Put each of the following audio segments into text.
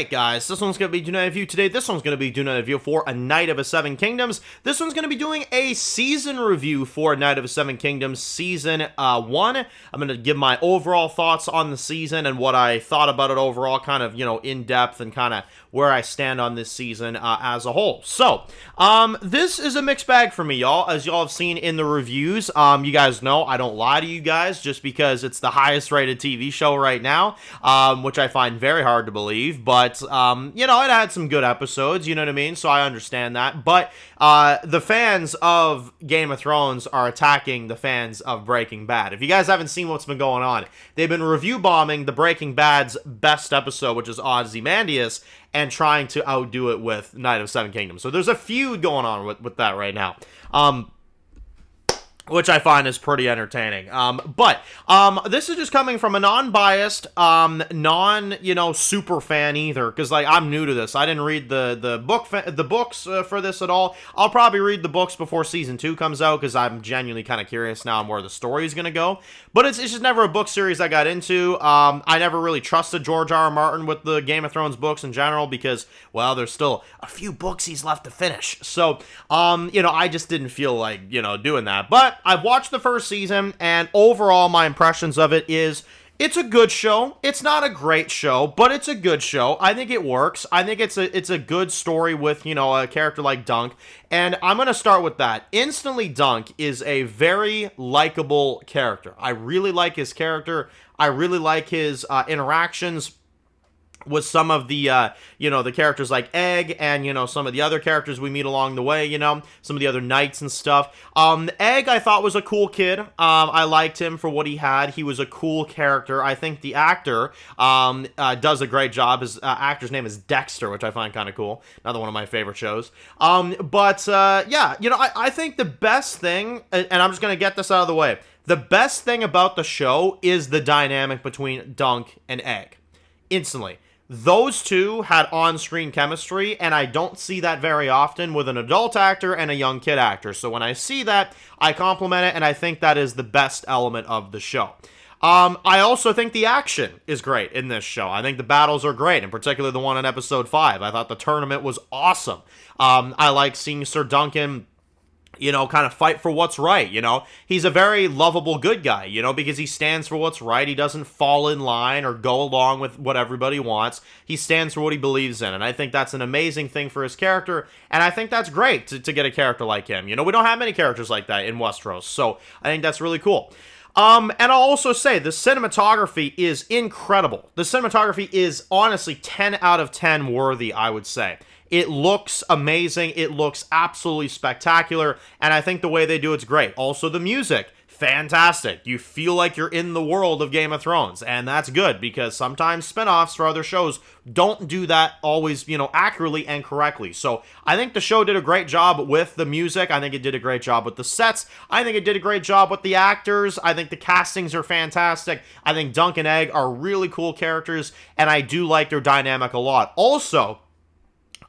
Alright guys, this one's going to be Do Night Review today. This one's going to be Do Night Review for A Knight of the Seven Kingdoms. This one's going to be doing a season review for A Knight of the Seven Kingdoms Season 1. I'm going to give my overall thoughts on the season and what I thought about it overall, kind of, in depth and kind of where I stand on this season as a whole. So, this is a mixed bag for me, y'all. As y'all have seen in the reviews, you guys know I don't lie to you guys just because it's the highest rated TV show right now, which I find very hard to believe. But, it had some good episodes, you know what I mean? So I understand that. But the fans of Game of Thrones are attacking the fans of Breaking Bad. If you guys haven't seen what's been going on, they've been review bombing the Breaking Bad's best episode, which is Ozymandias, and trying to outdo it with Knight of Seven Kingdoms. So there's a feud going on with that right now. Which I find is pretty entertaining. But this is just coming from a non-biased, super fan either, because I'm new to this. I didn't read the books for this at all. I'll probably read the books before season 2 comes out, because I'm genuinely kind of curious now on where the story is gonna go. But it's just never a book series I got into. I never really trusted George R. R. Martin with the Game of Thrones books in general, because, well, there's still a few books he's left to finish. So, I just didn't feel like, doing that. But I've watched the first season, and overall my impressions of it is it's a good show. It's not a great show, but it's a good show. I think it works. I think it's a good story with, a character like Dunk, and I'm going to start with that. Instantly, Dunk is a very likable character. I really like his character. I really like his interactions with some of the, the characters like Egg and, some of the other characters we meet along the way, some of the other knights and stuff. Egg, I thought, was a cool kid. I liked him for what he had. He was a cool character. I think the actor does a great job. His actor's name is Dexter, which I find kind of cool. Another one of my favorite shows. I think the best thing, and I'm just going to get this out of the way, the best thing about the show is the dynamic between Dunk and Egg. Instantly. Those two had on-screen chemistry, and I don't see that very often with an adult actor and a young kid actor. So when I see that, I compliment it, and I think that is the best element of the show. I also think the action is great in this show. I think the battles are great, in particular the one in episode 5. I thought the tournament was awesome. I like seeing Sir Duncan kind of fight for what's right, He's a very lovable good guy, because he stands for what's right. He doesn't fall in line or go along with what everybody wants. He stands for what he believes in, and I think that's an amazing thing for his character, and I think that's great to get a character like him. We don't have many characters like that in Westeros, so I think that's really cool. And I'll also say the cinematography is incredible. The cinematography is honestly 10 out of 10 worthy, I would say. It looks amazing. It looks absolutely spectacular. And I think the way they do it's great. Also, the music, fantastic. You feel like you're in the world of Game of Thrones. And that's good because sometimes spin-offs for other shows don't do that always, accurately and correctly. So I think the show did a great job with the music. I think it did a great job with the sets. I think it did a great job with the actors. I think the castings are fantastic. I think Dunk and Egg are really cool characters. And I do like their dynamic a lot. Also,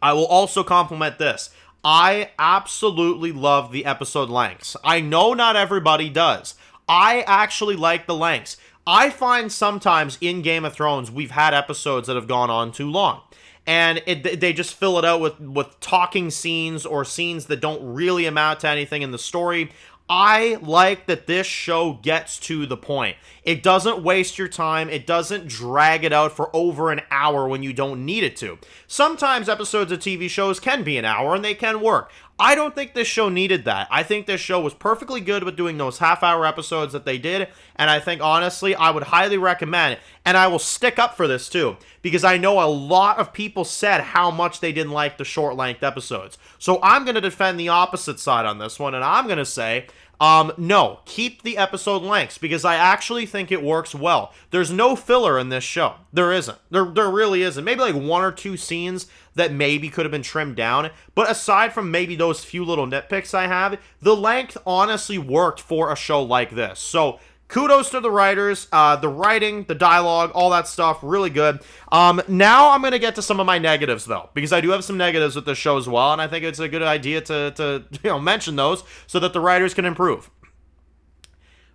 I will also compliment this. I absolutely love the episode lengths. I know not everybody does. I actually like the lengths. I find sometimes in Game of Thrones we've had episodes that have gone on too long. And they just fill it out with talking scenes or scenes that don't really amount to anything in the story. I like that this show gets to the point. It doesn't waste your time. It doesn't drag it out for over an hour when you don't need it to. Sometimes episodes of TV shows can be an hour and they can work. I don't think this show needed that. I think this show was perfectly good with doing those half-hour episodes that they did, and I think, honestly, I would highly recommend it, and I will stick up for this, too, because I know a lot of people said how much they didn't like the short-length episodes. So I'm going to defend the opposite side on this one, and I'm going to say, no, keep the episode lengths, because I actually think it works well. There's no filler in this show. There isn't. There really isn't. Maybe like one or two scenes that maybe could have been trimmed down, but aside from maybe those few little nitpicks I have, the length honestly worked for a show like this. So kudos to the writers, the writing, the dialogue, all that stuff, really good. Now I'm going to get to some of my negatives, though, because I do have some negatives with this show as well, and I think it's a good idea to mention those so that the writers can improve.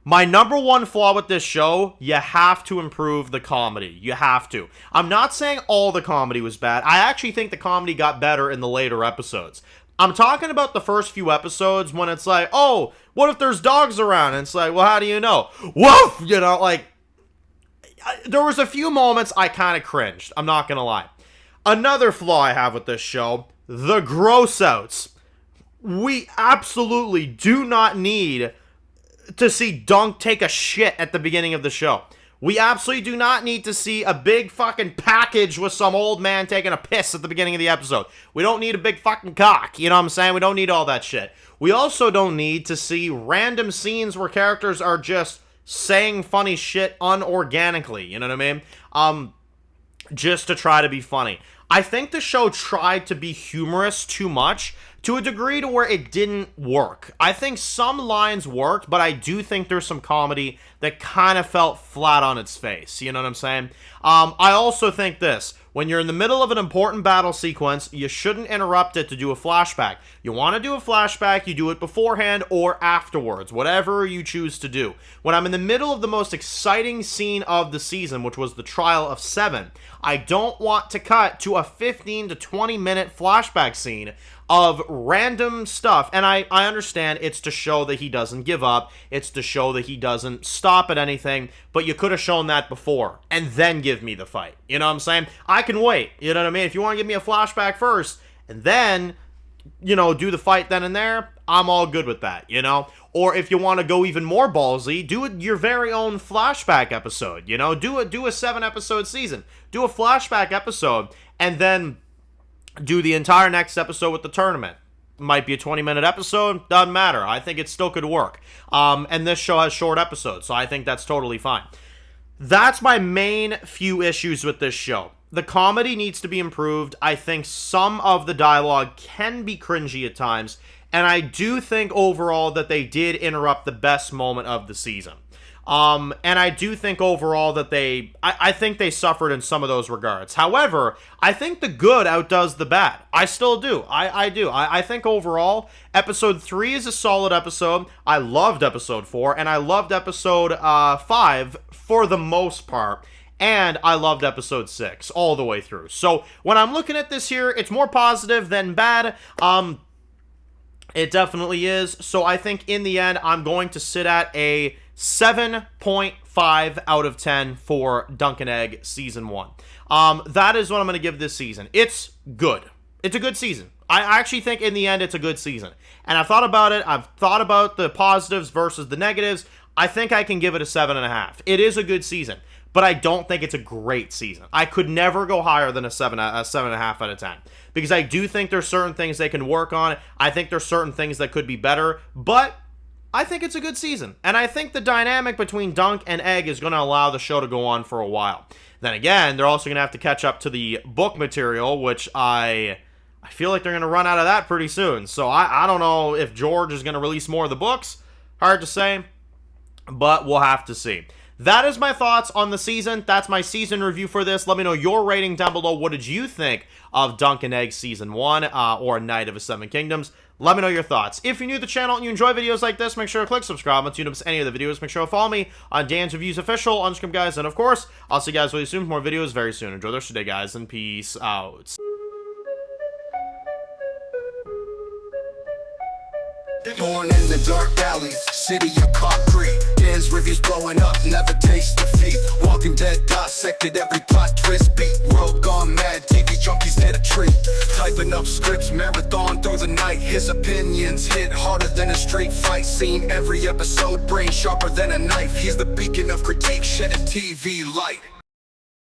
My number one flaw with this show, you have to improve the comedy. You have to. I'm not saying all the comedy was bad. I actually think the comedy got better in the later episodes. I'm talking about the first few episodes when it's like, oh, what if there's dogs around? And it's like, well, how do you know? Woof! You know, like, there was a few moments I kind of cringed. I'm not going to lie. Another flaw I have with this show, the gross outs. We absolutely do not need to see Dunk take a shit at the beginning of the show. We absolutely do not need to see a big fucking package with some old man taking a piss at the beginning of the episode. We don't need a big fucking cock, you know what I'm saying? We don't need all that shit. We also don't need to see random scenes where characters are just saying funny shit unorganically, you know what I mean? Just to try to be funny. I think the show tried to be humorous too much, to a degree to where it didn't work. I think some lines worked, but I do think there's some comedy that kind of felt flat on its face. You know what I'm saying? I also think this. When you're in the middle of an important battle sequence, you shouldn't interrupt it to do a flashback. You want to do a flashback, you do it beforehand or afterwards, whatever you choose to do. When I'm in the middle of the most exciting scene of the season, which was the trial of 7, I don't want to cut to a 15 to 20 minute flashback scene of random stuff. And I understand it's to show that he doesn't give up. It's to show that he doesn't stop at anything. But you could have shown that before and then give me the fight. You know what I'm saying? I can wait. You know what I mean? If you want to give me a flashback first and then, you know, do the fight then and there, I'm all good with that, you know? Or if you want to go even more ballsy, do it your very own flashback episode, you know? Do a 7-episode season. Do a flashback episode and then do the entire next episode with the tournament. Might be a 20-minute episode, doesn't matter. I think it still could work. And this show has short episodes, so I think that's totally fine. That's my main few issues with this show. The comedy needs to be improved. I think some of the dialogue can be cringy at times, and I do think overall that they did interrupt the best moment of the season. And I do think overall that I think they suffered in some of those regards. However, I think the good outdoes the bad. I still do. I do. I think overall, episode 3 is a solid episode. I loved episode 4, and I loved episode 5 for the most part. And I loved episode 6 all the way through. So when I'm looking at this here, it's more positive than bad. It definitely is. So I think in the end, I'm going to sit at a 7.5 out of 10 for Dunk and Egg Season 1. That is what I'm going to give this season. It's good. It's a good season. I actually think in the end, it's a good season. And I've thought about it. I've thought about the positives versus the negatives. I think I can give it a 7.5. It is a good season, but I don't think it's a great season. I could never go higher than a 7.5 out of 10. Because I do think there's certain things they can work on. I think there's certain things that could be better. But I think it's a good season. And I think the dynamic between Dunk and Egg is going to allow the show to go on for a while. Then again, they're also going to have to catch up to the book material, which I feel like they're going to run out of that pretty soon. So I don't know if George is going to release more of the books. Hard to say. But we'll have to see. That is my thoughts on the season. That's my season review for this. Let me know your rating down below. What did you think of Dunk and Egg Season 1 or Night of the Seven Kingdoms? Let me know your thoughts. If you're new to the channel and you enjoy videos like this, make sure to click subscribe. Once you don't miss any of the videos, make sure to follow me on Dan's Reviews Official on Instagram, guys. And of course, I'll see you guys really soon for more videos very soon. Enjoy the rest of the day, guys, and peace out. Born in the dark alleys, city of concrete. Dan's reviews blowing up, never taste defeat. Walking Dead dissected every plot twist beat. World gone mad, TV junkies hit a treat. Typing up scripts, marathon through the night. His opinions hit harder than a straight fight scene. Every episode, brain sharper than a knife. He's the beacon of critique, shedding TV light.